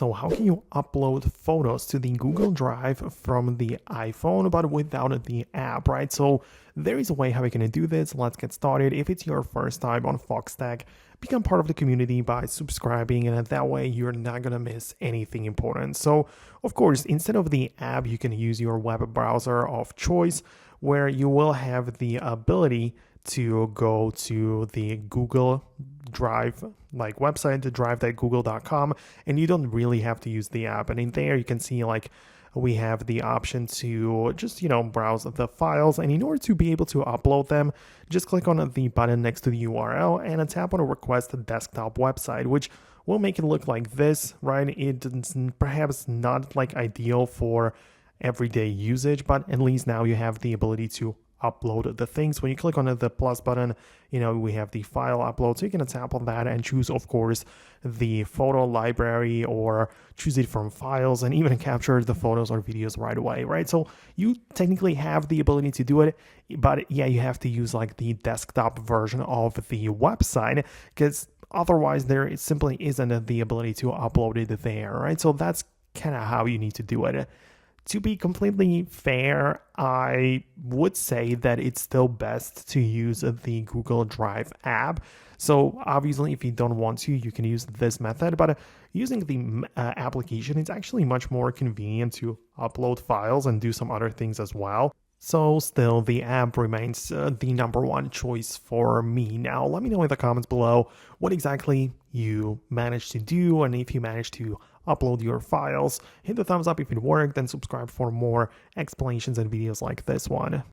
So how can you upload photos to the Google Drive from the iPhone but without the app, right? So there is a way how you can do this. Let's get started. If it's your first time on Foxtecc, become part of the community by subscribing, and that way you're not gonna miss anything important. So of course, instead of the app, you can use your web browser of choice, where you will have the ability to go to the Google Drive like website, the drive.google.com, and you don't really have to use the app. And in there you can see like we have the option to just browse the files, and in order to be able to upload them, just click on the button next to the URL and tap on a request desktop website, which will make it look like this, right? It's perhaps not like ideal for everyday usage, but at least now you have the ability to upload the things. When you click on the plus button, we have the file upload, so you can tap on that and choose, of course, the photo library, or choose it from files, and even capture the photos or videos right away, right? So you technically have the ability to do it, but yeah, you have to use like the desktop version of the website, because otherwise there simply isn't the ability to upload it there, right? So that's kind of how you need to do it. To be completely fair, I would say that it's still best to use the Google Drive app. So obviously, if you don't want to, you can use this method, but using the application, it's actually much more convenient to upload files and do some other things as well. So still, the app remains the number one choice for me. Now, let me know in the comments below what exactly you managed to do, and if you managed to upload your files. Hit the thumbs up if it worked, and subscribe for more explanations and videos like this one.